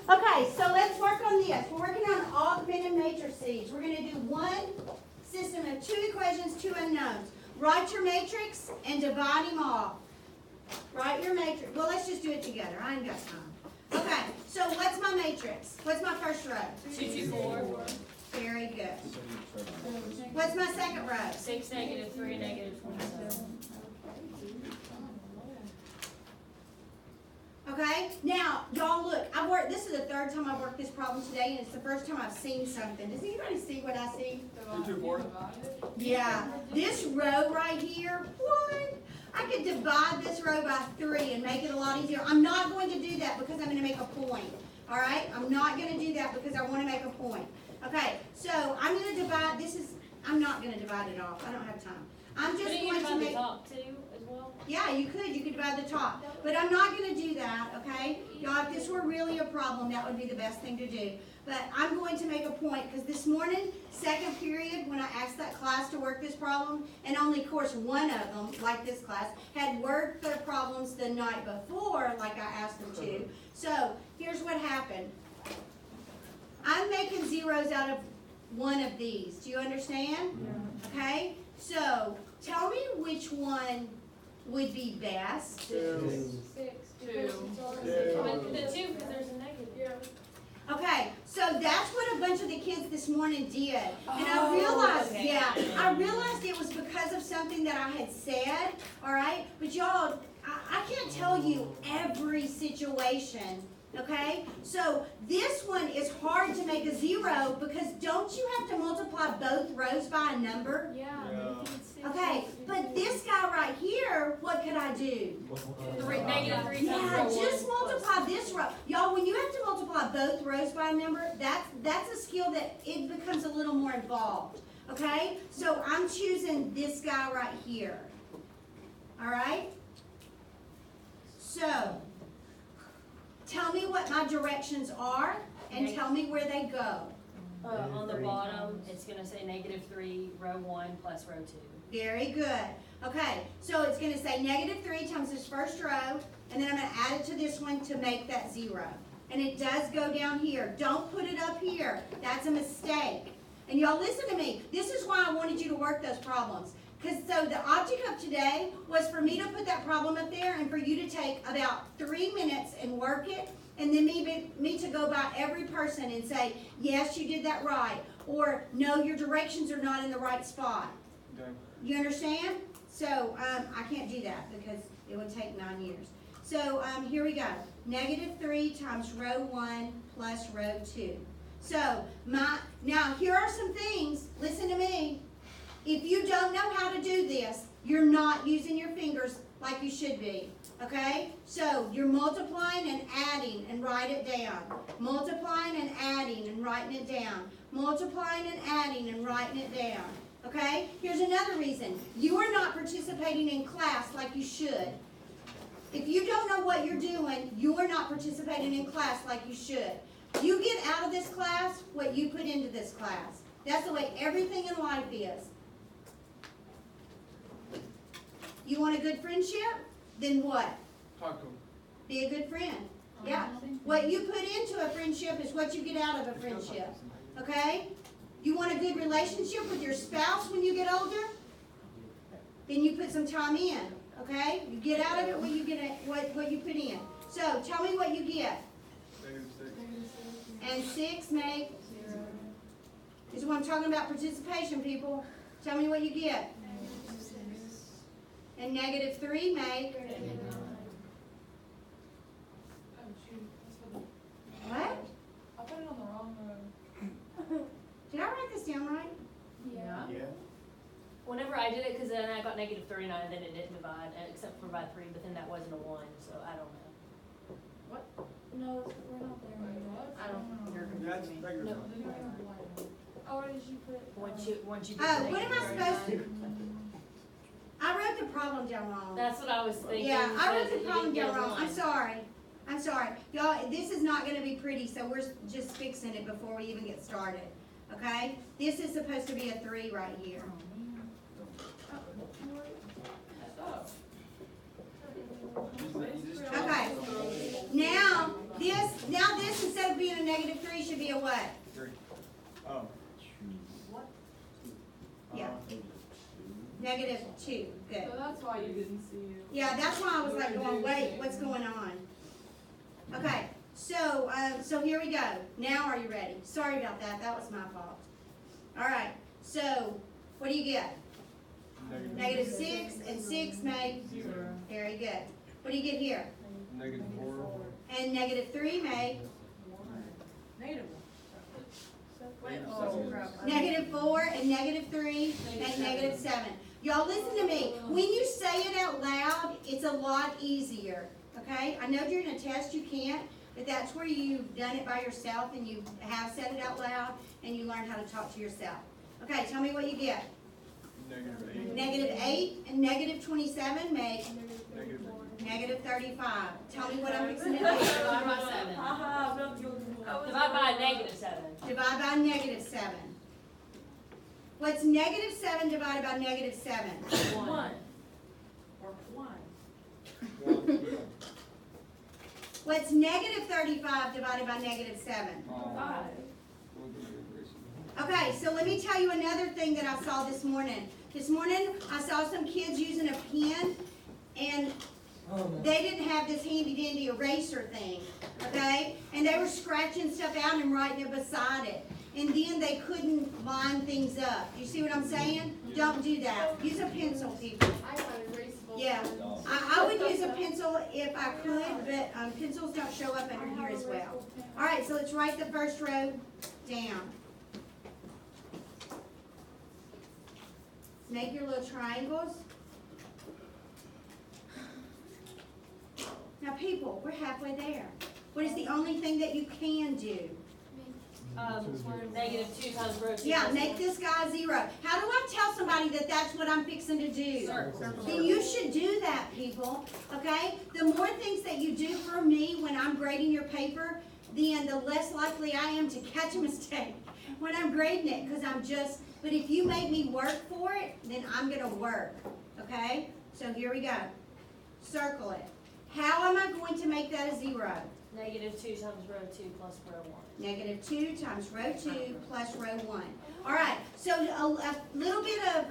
Okay, so let's work on this. We're working on augmented matrices. We're going to do one system of two equations, two unknowns. Write your matrix and divide them off. Write your matrix. Well, let's just do it together. I ain't got time. Okay, so what's my matrix? What's my first row? 2, 2, 4. Very good. What's my second row? 6, negative 3, negative 27. Okay, now, y'all look, this is the third time I've worked this problem today, and it's the first time I've seen something. Does anybody see what I see? 2, 2, 4. Yeah, this row right here, what? I could divide this row by 3 and make it a lot easier. I'm not going to do that because I'm going to make a point. All right, I'm not going to do that because I want to make a point. Okay, so I'm going to divide, I'm not going to divide it off. I don't have time. I'm just Couldn't you going to divide make. the top too as well? Yeah, you could divide the top, but I'm not going to do that, okay? Y'all, if this were really a problem, that would be the best thing to do. But I'm going to make a point, because this morning, second period, when I asked that class to work this problem, and only, of course, one of them, like this class, had worked their problems the night before, like I asked them to. So, here's what happened. I'm making zeros out of one of these. Do you understand? Yeah. Okay? So, tell me which one would be best. 2. 2. But the 2 because there's a negative. Yeah. Okay, so that's what a bunch of the kids this morning did. And I realized, okay. I realized it was because of something that I had said, all right? But y'all, I can't tell you every situation, okay? So this one is hard to make a zero because don't you have to multiply both rows by a number? Yeah. Okay, but this guy right here, what could I do? Negative 3 times Yeah, row just 1 multiply this row. Y'all, when you have to multiply both rows by a number, that's a skill that it becomes a little more involved. Okay? So I'm choosing this guy right here. All right? So, tell me what my directions are and tell me where they go. On the bottom, it's going to say negative 3, row 1 plus row 2. Very good. Okay, so it's going to say negative 3 times this first row, and then I'm going to add it to this one to make that 0. And it does go down here. Don't put it up here. That's a mistake. And y'all listen to me. This is why I wanted you to work those problems. Because so the object of today was for me to put that problem up there and for you to take about 3 minutes and work it, and then me to go by every person and say, yes, you did that right, or no, your directions are not in the right spot. Okay. You understand? So I can't do that because it would take 9 years. So here we go. Negative 3 times row 1 plus row 2. So now here are some things. Listen to me. If you don't know how to do this, you're not using your fingers like you should be. Okay? So you're multiplying and adding and write it down. Multiplying and adding and writing it down. Multiplying and adding and writing it down. Okay? Here's another reason. You are not participating in class like you should. If you don't know what you're doing, you are not participating in class like you should. You get out of this class what you put into this class. That's the way everything in life is. You want a good friendship? Then what? Talk to him. Be a good friend. Yeah. What you put into a friendship is what you get out of a friendship. Okay? You want a good relationship with your spouse when you get older? Then you put some time in. Okay? You get out of it what you you put in. So tell me what you get. -6. And 6 make. This is what I'm talking about, participation, people. Tell me what you get. And negative 3 make. What? I put it on the wrong row. Did I write this down right? Yeah. Whenever I did it, because then I got negative 39, and then it didn't divide, except for by 3, but then that wasn't a 1, so I don't know. What? No, we're not there. I don't, you're That's confusing me. bigger. No. Oh, where did you put? Once you Oh, put what am I negative supposed 39, to? I wrote the problem down wrong. That's what I was thinking. Yeah, I wrote because the you problem didn't down get a wrong. I'm 1. sorry. I'm sorry. Y'all, this is not going to be pretty, so we're just fixing it before we even get started. Okay? This is supposed to be a 3 right here. Okay. Now this instead of what? 3. Oh. What? Yeah. Negative 2, good. So that's why you didn't see it. Yeah, that's why I was like going, wait, what's going on? Okay, so, so here we go. Now are you ready? Sorry about that, that was my fault. All right, so what do you get? Negative 6 and 6 make? 0. Very good. What do you get here? Negative 4. And negative 3 make? Negative Wait, Negative 4 and negative 3 make negative 7. Y'all listen to me. When you say it out loud, it's a lot easier, okay? I know during a test you can't, but that's where you've done it by yourself and you have said it out loud and you learn how to talk to yourself. Okay, tell me what you get. Negative 8. Negative 8 and negative 27 make Negative negative 35. Tell me what I'm fixing to do. Divide by 7. Divide by a negative 7. Divide by negative 7. What's negative 7 divided by negative 7? 1. Or 1. 1. What's negative 35 divided by negative 7? 5. Okay, so let me tell you another thing that I saw this morning. This morning, I saw some kids using a pen, and they didn't have this handy-dandy eraser thing, okay? And they were scratching stuff out and writing it beside it. And then they couldn't line things up. You see what I'm saying? Don't do that. Use a pencil, people. I got erasable. Yeah. I would use a pencil if I could, but pencils don't show up under here as well. All right, so let's write the first row down. Make your little triangles. Now, people, we're halfway there. What is the only thing that you can do? Negative 2 times row 2. Yeah, make this guy 0. How do I tell somebody that that's what I'm fixing to do? Circle. Then you should do that, people, okay? The more things that you do for me when I'm grading your paper, then the less likely I am to catch a mistake when I'm grading it, because but if you make me work for it, then I'm gonna work, okay? So here we go. Circle it. How am I going to make that a 0? Negative 2 times row 2 plus row 1. Negative 2 times row 2 plus row 1. All right, so a little bit of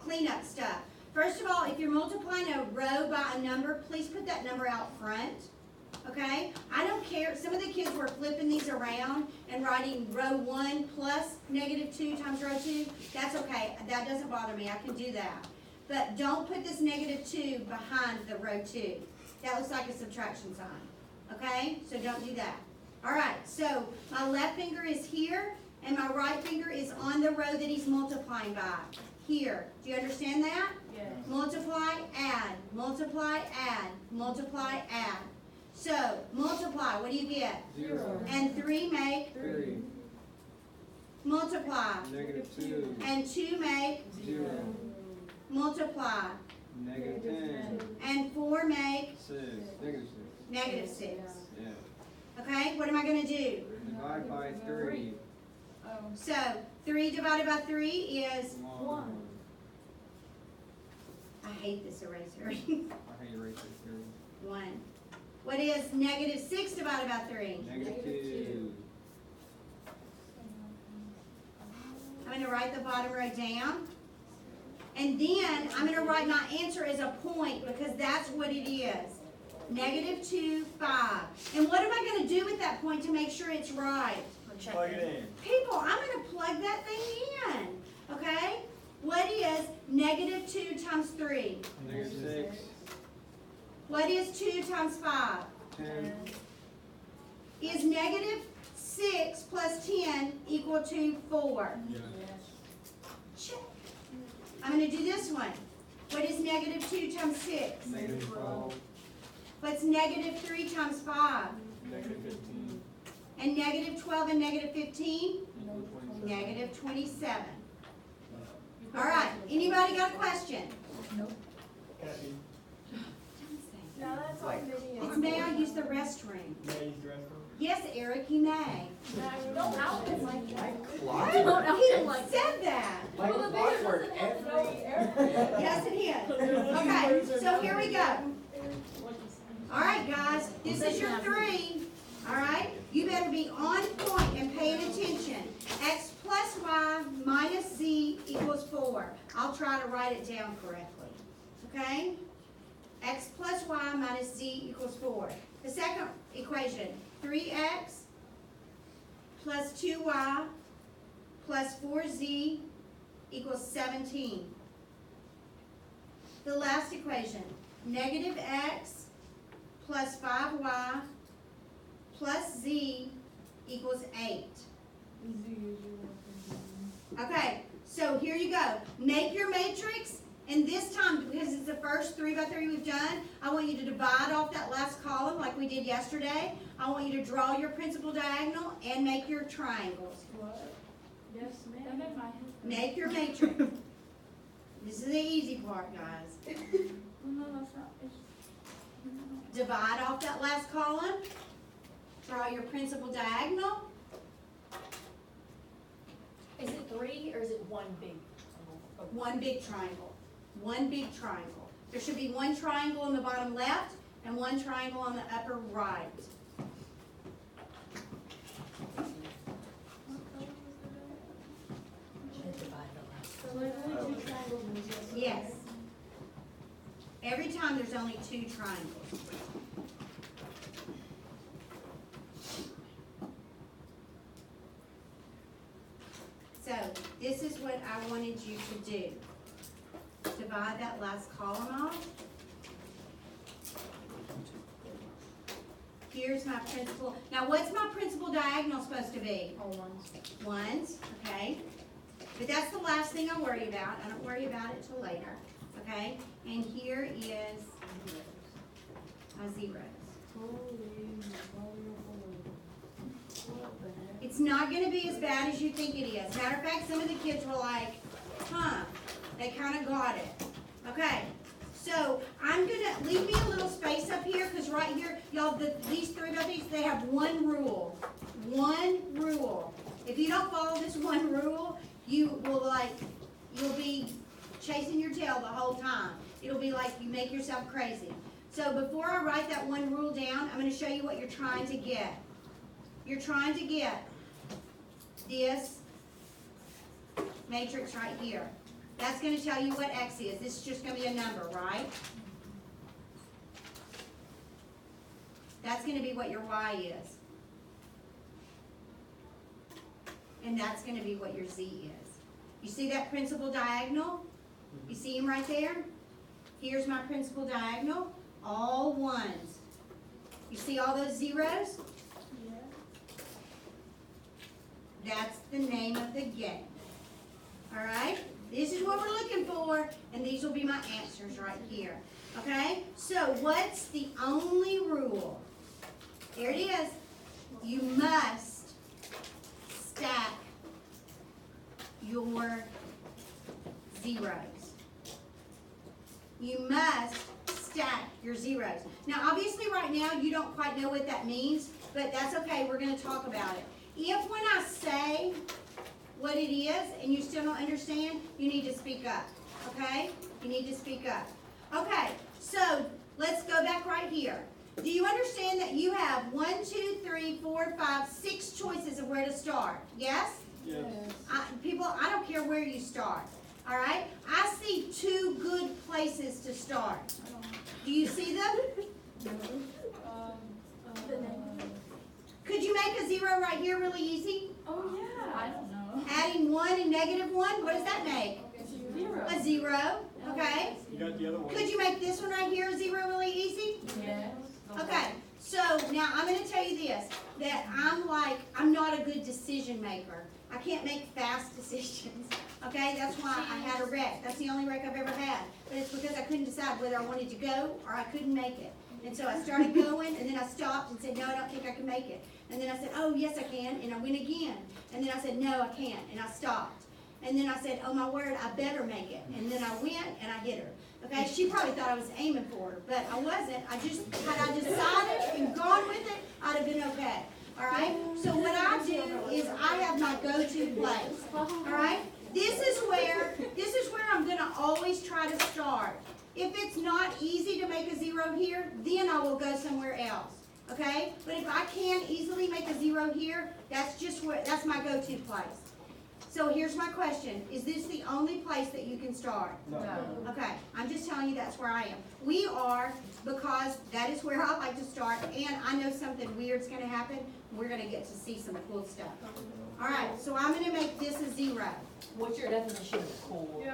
cleanup stuff. First of all, if you're multiplying a row by a number, please put that number out front, okay? I don't care. Some of the kids were flipping these around and writing row 1 plus negative 2 times row 2. That's okay. That doesn't bother me. I can do that. But don't put this negative 2 behind the row 2. That looks like a subtraction sign. Okay? So don't do that. All right, so my left finger is here, and my right finger is on the row that he's multiplying by. Here. Do you understand that? Yes. Multiply, add, multiply, add, multiply, add. So, multiply, what do you get? 0. And 3 make? 3. Multiply. Negative 2. And 2 make? 0. Multiply. Negative 10. And 4 make? 6. Negative 6. Negative 6. Yeah. Okay, what am I going to do? Divide by 3. So, 3 divided by 3 is? 1. I hate this eraser. I hate erasers too. 1. What is negative 6 divided by 3? Negative 2. I'm going to write the bottom row down. And then I'm going to write my answer as a point because that's what it is. Negative 2, 5. And what am I going to do with that point to make sure it's right? Plug it in. People, I'm going to plug that thing in. Okay? What is negative 2 times 3? Negative 6. What is 2 times 5? 10. Is negative 6 plus 10 equal to 4? Yeah. Check. I'm going to do this one. What is negative 2 times 6? Negative 12. What's negative 3 times 5? Negative 15. And negative 12 and negative 15? Equal 27. Negative 27. All right. Anybody got a question? Kathy, No, that's on video. It's may I use the restroom? may I use the restroom? Yes, Eric, you may. Don't out it like that. What? He said that. Like Well, the clockwork, video doesn't have to every. go Yes, it is. Okay, so here we go. All right, guys, this is your 3. All right, you better be on point. I'll try to write it down correctly, okay? X plus y minus z equals 4. The second equation, 3x plus 2y plus 4z equals 17. The last equation, negative x plus 5y plus z equals 8. Okay, so here you go. Make your matrix, and this time, because it's the first 3 by 3 we've done, I want you to divide off that last column like we did yesterday. I want you to draw your principal diagonal and make your triangles. What? Yes, That ma'am. made my head. Make your matrix. This is the easy part, guys. No, that's not, it's. Divide off that last column. Draw your principal diagonal. Is it 3 or is it one big? One big triangle. One big triangle. There should be one triangle on the bottom left and one triangle on the upper right. So there's only 2 triangles in this. Yes. Every time there's only 2 triangles. So this is what I wanted you to do. Divide that last column off. Here's my principal. Now what's my principal diagonal supposed to be? All ones. Ones, okay? But that's the last thing I worry about. I don't worry about it till later, okay? And here is my zeros. It's not gonna be as bad as you think it is. Matter of fact, some of the kids were like, huh, they kinda got it. Okay, so I'm gonna, leave me a little space up here, cause right here, y'all, these 3 by 3s, they have one rule. One rule. If you don't follow this one rule, you will you'll be chasing your tail the whole time. It'll be like you make yourself crazy. So before I write that one rule down, I'm gonna show you what you're trying to get. You're trying to get this matrix right here. That's gonna tell you what x is. This is just gonna be a number, right? That's gonna be what your y is. And that's gonna be what your z is. You see that principal diagonal? You see him right there? Here's my principal diagonal, all ones. You see all those zeros? Yeah. That's the name of the game. All right? This is what we're looking for, and these will be my answers right here. Okay? So what's the only rule? There it is. You must stack your zeros. You must stack your zeros. Now, obviously right now you don't quite know what that means, but that's okay. We're going to talk about it. If when I say what it is and you still don't understand, you need to speak up. Okay? You need to speak up. Okay, so let's go back right here. Do you understand that you have 1, 2, 3, 4, 5, 6 choices of where to start? Yes? Yes. People, I don't care where you start. All right? I see 2 good places to start. Do you see them? Could you make a 0 right here really easy? Oh, yeah. I don't know. Adding 1 and negative 1, what does that make? Zero. A 0, okay? You got the other one. Could you make this one right here a 0 really easy? Yes. Okay, so now I'm going to tell you this, that I'm not a good decision maker. I can't make fast decisions, okay? That's why I had a wreck. That's the only wreck I've ever had. But it's because I couldn't decide whether I wanted to go or I couldn't make it. And so I started going, and then I stopped and said, no, I don't think I can make it. And then I said, oh, yes, I can, and I went again. And then I said, no, I can't, and I stopped. And then I said, oh, my word, I better make it. And then I went, and I hit her. Okay, she probably thought I was aiming for her, but I wasn't. Had I decided and gone with it, I'd have been okay. All right? So what I do is I have my go-to place. All right? This is where I'm going to always try to start. If it's not easy to make a 0 here, then I will go somewhere else. Okay? But if I can easily make a 0 here, that's my go-to place. So here's my question, is this the only place that you can start? No. Okay, I'm just telling you that's where I am. We are, because that is where I like to start, and I know something weird's gonna happen. We're gonna get to see some cool stuff. All right, so I'm gonna make this a 0. What's your definition of cool?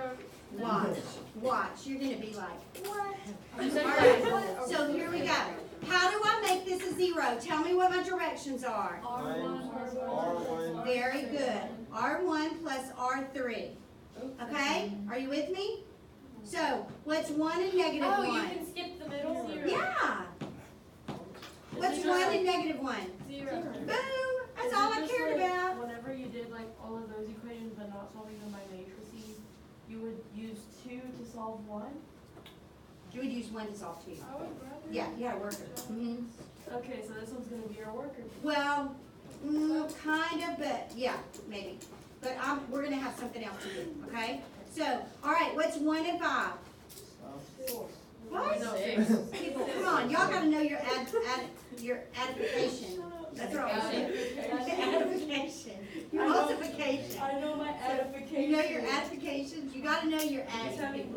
Watch, you're gonna be like, what? You said All right, so here we go. How do I make this a 0? Tell me what my directions are. R1. Very good. R1 plus R3. Okay, are you with me? So, what's 1 and negative 1? Oh, you can skip the middle? Yeah. What's 1 and negative 1? Zero. Boom, that's all I cared about. Whenever you did like all of those equations but not solving them by matrices, you would use 2 to solve 1? You would use 1 to solve 2. I would rather. Yeah, you had a worker. Okay, so this one's gonna be our worker. Well, kind of, but yeah, maybe. But we're gonna have something else to do, okay? So, all right, what's 1 and 5? What? People, come on, y'all gotta know your edification. That's what I'm saying. Edification. Your multiplication. I know my edification. You know your edifications. You gotta know your edification.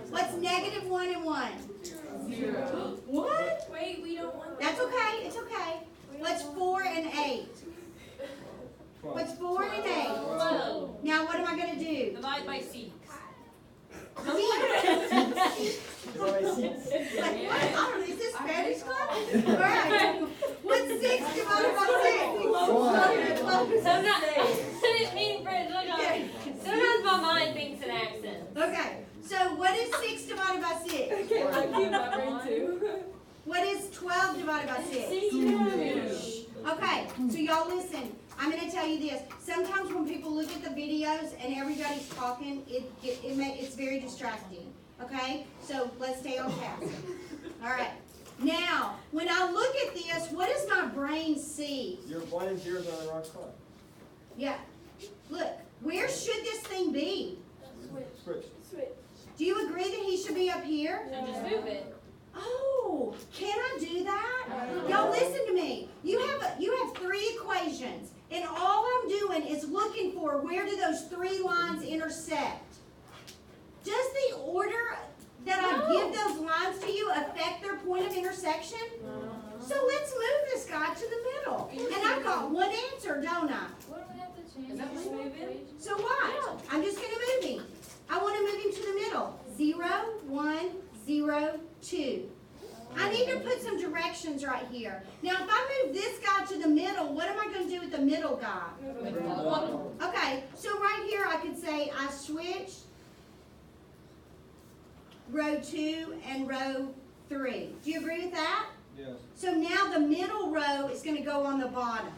What's negative 1 and 1? 0. What? Wait, we don't want That's okay. It's okay. What's 4 and 8? What's 4 and 8? 12. Now what am I gonna do? Divide by 6. Like, what? I don't know, is this Spanish class? Alright, what's 6 divided by 6? Sometimes, I didn't mean for it to look like, sometimes my mind thinks in accents. Okay, so what is 6 divided by 6? I keep my brain too. What is 12 divided by 6? Okay, so y'all listen, I'm gonna tell you this. Sometimes when people look at the videos and everybody's talking, it's very distracting, okay? So let's stay on task. All right, now, when I look at this, what does my brain see? Your 1 and 0 on the wrong spot. Yeah, look, where should this thing be? Switch. Do you agree that he should be up here? And just move it. Oh, can I do that? Y'all listen to me. You have 3 equations, and all I'm doing is looking for where do those 3 lines intersect. Does the order that I give those lines to you affect their point of intersection? So let's move this guy to the middle. And I've got one answer, don't I? What do we have to change? Is that what you move in? So watch. I'm just going to move him. I want to move him to the middle. 0, 1, 0, 2. I need to put some directions right here. Now, if I move this guy to the middle, what am I going to do with the middle guy? Okay, so right here I could say I switched row 2 and row 3. Do you agree with that? Yes. So now the middle row is going to go on the bottom.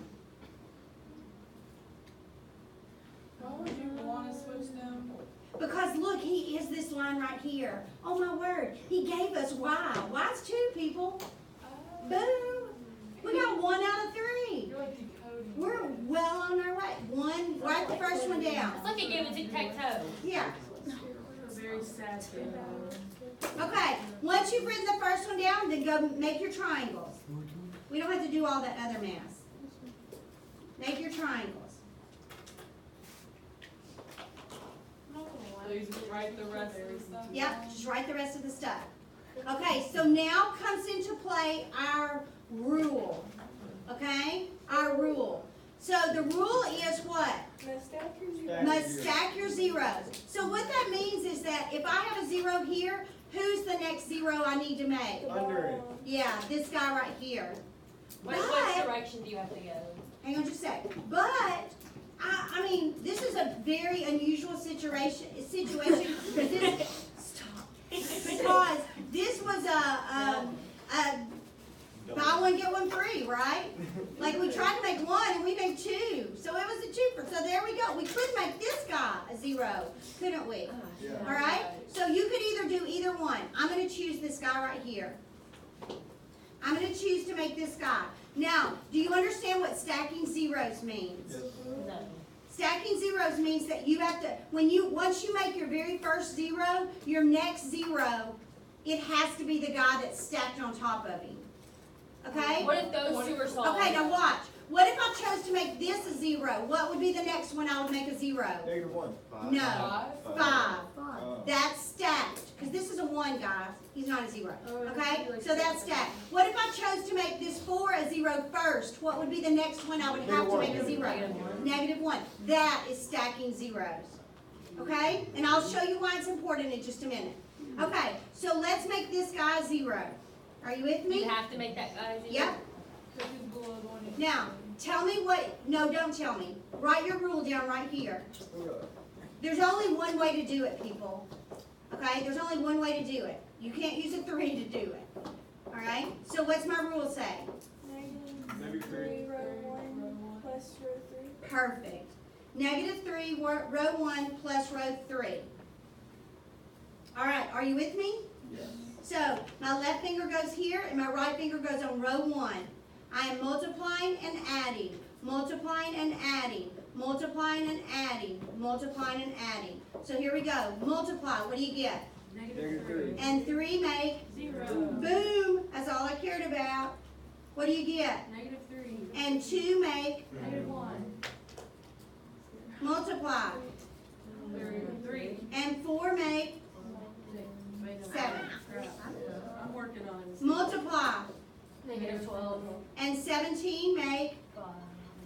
Why would you want to switch them? Because look, he is this line right here. Oh my word, he gave us Y. Y's 2, people. Boom. We got 1 out of 3. You're like decoding. We're well on our way. 1, write the first one down. It's like a game of tic-tac-toe. Yeah. A very sad thing. Okay, once you've written the first one down, then go make your triangles. We don't have to do all that other mess. Make your triangles. So you just write the rest of the stuff? Yep, just write the rest of the stuff. Okay, so now comes into play our rule. Okay? Our rule. So the rule is what? Must stack your zeros. So what that means is that if I have a 0 here, who's the next 0 I need to make? Under it. Yeah, this guy right here. What But, direction do you have to go? hang on just a sec. But, I mean, this is a very unusual situation because this, stop. Because this was a buy one, get one free, right? Like we tried to make 1 and we made 2. So it was a cheaper. So there we go. We could make this guy a 0, couldn't we? Yeah. All right? So you could either do either one. I'm going to choose this guy right here. I'm going to choose to make this guy. Now, do you understand what stacking zeros means? Yes. No. Stacking zeros means that you have to, once you make your very first 0, your next 0, it has to be the guy that's stacked on top of him. Okay? What if those 2 are solved? Okay, now watch. What if I chose to make this a 0, what would be the next one I would make a 0? -1. No, 5. Oh. That's stacked, because this is a 1, guys. He's not a 0. Oh, it Okay? would be like So that's stacked. What if I chose to make this 4 a 0 first? What would be the next one I would have to make a 0? -1. That is stacking zeros. Okay? And I'll show you why it's important in just a minute. Okay, so let's make this guy 0. Are you with me? You have to make that guy 0. Yep. Because he's below the one. Now, tell me what, no, don't tell me. Write your rule down right here. There's only one way to do it, people. Okay? There's only one way to do it. You can't use a 3 to do it. Alright? So what's my rule say? -3. row 1 plus row 3. Perfect. -3, row 1 plus row 3. Alright, are you with me? Yes. So, my left finger goes here and my right finger goes on row 1. I am multiplying and adding, multiplying and adding, multiplying and adding, multiplying and adding. So here we go. Multiply, what do you get? -3. And 3 make, 0. boom, that's all I cared about. What do you get? -3. And 2 make, -1. multiply. 3. And 4 make, 7. I'm working on it. Multiply. -12. And 17 make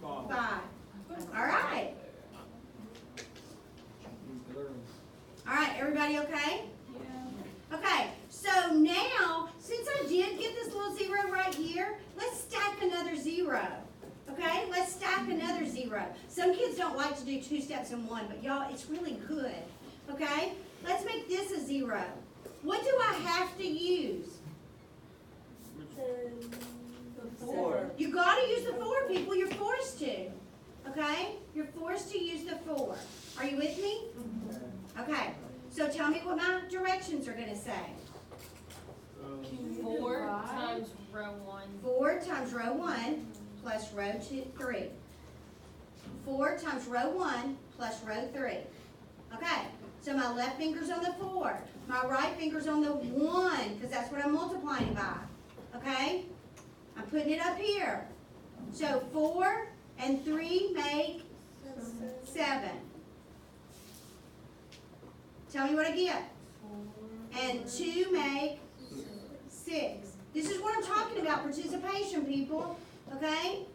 5. All right. All right, everybody okay? Yeah. Okay, so now, since I did get this little 0 right here, let's stack another 0. Okay, let's stack another 0. Some kids don't like to do 2 steps in one, but y'all, it's really good. Okay, let's make this a 0. What do I have to use? The 4. You gotta use the 4, people, you're forced to. Okay, you're forced to use the 4. Are you with me? Okay, so tell me what my directions are gonna say. 4 times row 1. 4 times row 1 plus row 3. 4 times row 1 plus row 3. Okay, so my left finger's on the 4. My right finger's on the 1, because that's what I'm multiplying by. Okay? I'm putting it up here. So 4 and 3 make 7. Tell me what I get. And 2 make 6. This is what I'm talking about, participation, people. Okay?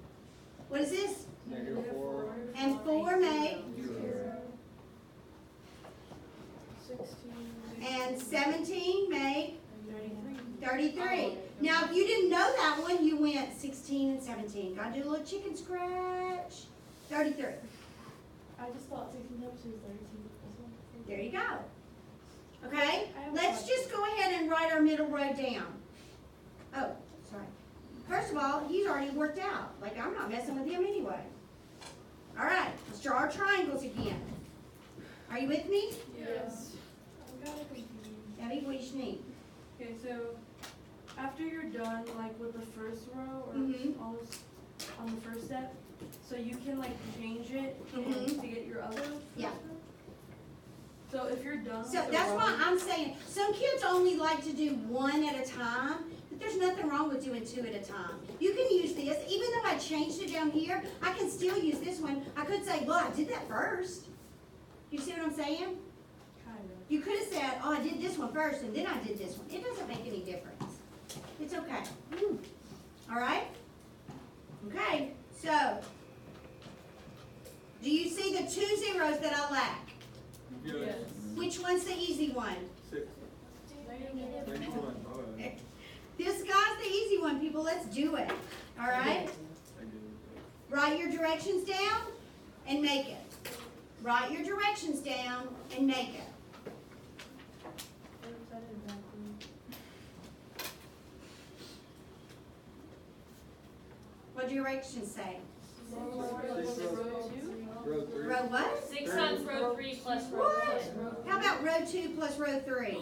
What is this? -4. And 4 make, 16. and 17 make 33. 33. Now, if you didn't know that one, you went 16 and 17. Gotta do a little chicken scratch. 33. I just thought 16 times 2 is 32. There you go. Okay? I have a Let's question. just go ahead and write our middle row down. Oh, sorry. First of all, he's already worked out. Like, I'm not messing with him anyway. All right, let's draw our triangles again. Are you with me? Yes. I'm kind of confused. Debbie, what do you need? Okay, so after you're done, like with the first row or Mhm. almost on the first step, so you can like change it Mhm. to get your other. first Yeah. row? So if you're done. So with the that's row- why I'm saying, some kids only like to do 1 at a time, but there's nothing wrong with doing 2 at a time. You can use this, even though I changed it down here, I can still use this one. I could say, well, I did that first. You see what I'm saying? Kind of. You could have said, oh, I did this one first, and then I did this one. It doesn't make any difference. It's okay. All right? Okay, so, do you see the 2 zeros that I lack? Yes. Which one's the easy one? 6. -1. All right. This guy's the easy one, people. Let's do it. All right? I get it. Write your directions down and make it. Write your directions down and make it. Oops, I did it backwards. What directions say? Row 3. Row what? 6 times row 3 plus row What? 1. How about row 2 plus row 3?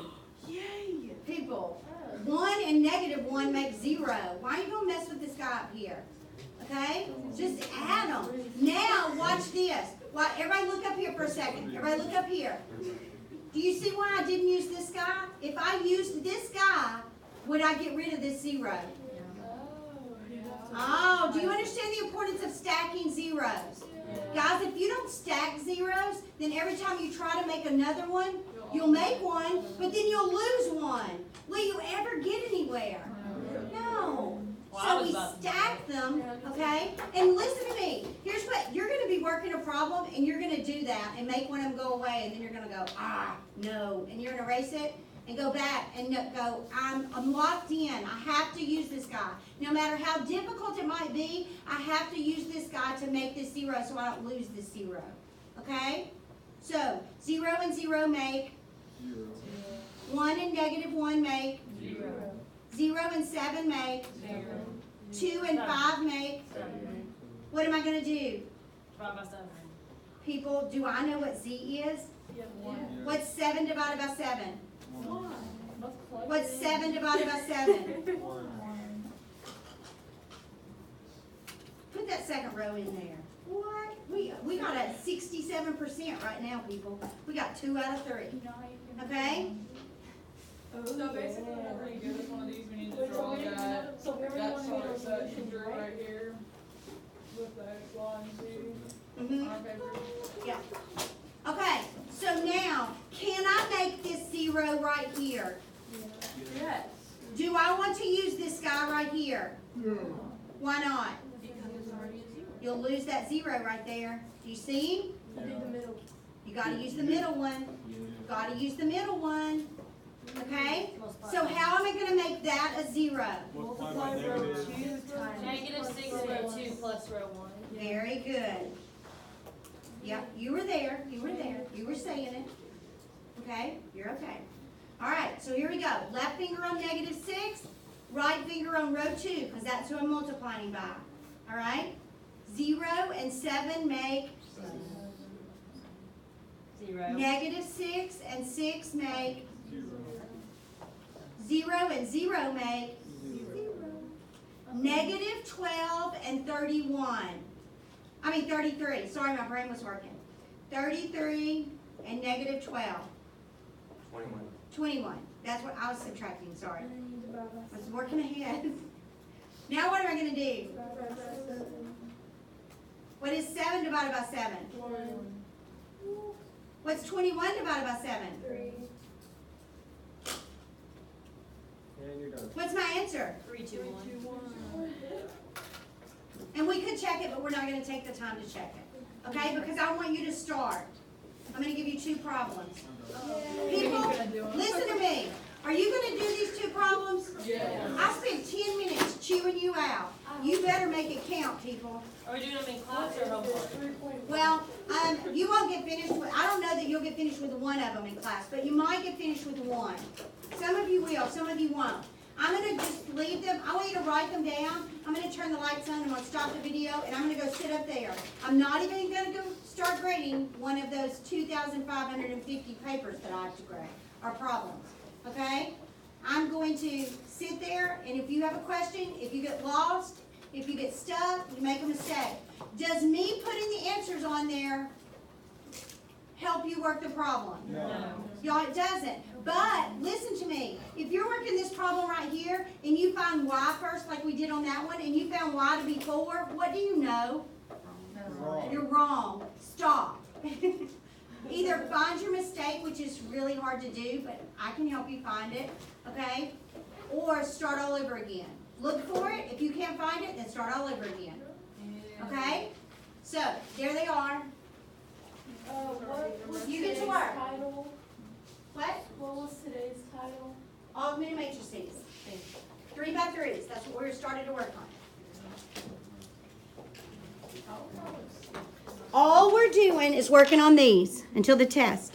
Yay! People, 1 and -1 make 0. Why are you gonna mess with this guy up here? Okay? Just add them. Now, watch this. Everybody look up here for a second. Everybody look up here. Do you see why I didn't use this guy? If I used this guy, would I get rid of this 0? Oh, do you understand the importance of stacking zeros? guys, if you don't stack zeros, then every time you try to make another one, you'll make one, but then you'll lose one. Will you ever get anywhere? No. Well, I So was we about to do stack them, okay? And listen to me. Here's what, you're gonna be working a problem and you're gonna do that and make one of them go away and then you're gonna go, no. And you're gonna erase it and go back and go, I'm locked in. I have to use this guy. No matter how difficult it might be, I have to use this guy to make this zero so I don't lose this zero. Okay? So, 0 and 0 make, 0. 1 and -1 make, 0. 0 and 7 make, 2 and 5 make. What am I gonna do? Divide by 7. People, do I know what Z is? What's 7 divided by 7? 1. What's 7 divided by 7? 1. Put that second row in there. What? We got a 67% right now, people. We got 2 out of 3. Okay? So basically, whenever you give us one of these, we need to draw that chart that you drew right here with the X, Y, and Z Mm-hmm. on our paper. Yeah. Okay, so now, can I make this 0 right here? Yes. Do I want to use this guy right here? Why not? Because it's already a zero. You'll lose that 0 right there. Do you see him? Do the middle. You gotta use the middle one. Gotta use the middle one. Okay? So how am I gonna make that a 0? Multiply by negative. -6 row 2 plus row 1. Very good. Yep, you were there, you were there, you were saying it. Okay, you're okay. All right, so here we go. Left finger on -6, right finger on row 2, because that's who I'm multiplying by. All right? 0 and 7 make, 0. -6 and 6 make, 0. 0 and 0 make, -12 and 31. 33. Sorry, my brain was working. 33 and -12. 21. That's what I was subtracting, sorry. I was working ahead. Now what am I going to do? What is 7 divided by 7? What's 21 divided by 7? And you're done. What's my answer? 3, 2, 1. And we could check it, but we're not going to take the time to check it. Okay? Because I want you to start. I'm going to give you 2 problems. People, listen to me. Are you going to do these 2 problems? Yeah. I spent 10 minutes chewing you out. You better make it count, people. Are we doing them in class or homework? Well, you won't get finished with, I don't know that you'll get finished with one of them in class, but you might get finished with one. Some of you will, some of you won't. I'm gonna just leave them, I want you to write them down. I'm gonna turn the lights on, I'm gonna stop the video, and I'm gonna go sit up there. I'm not even gonna go start grading one of those 2,550 papers that I have to grade, or problems, okay? I'm going to sit there, and if you have a question, if you get lost, if you get stuck, you make a mistake. Does me putting the answers on there help you work the problem? No. Y'all, it doesn't. But listen to me. If you're working this problem right here and you find y first, like we did on that one, and you found y to be 4, what do you know? Wrong. You're wrong. Stop. Either find your mistake, which is really hard to do, but I can help you find it, okay? Or start all over again. Look for it. If you can't find it, then start all over again. Okay? So, there they are. What was You get to today's work. title? What? What was today's title? Augmented matrices. 3 by 3s. That's what we're starting to work on. All we're doing is working on these until the test.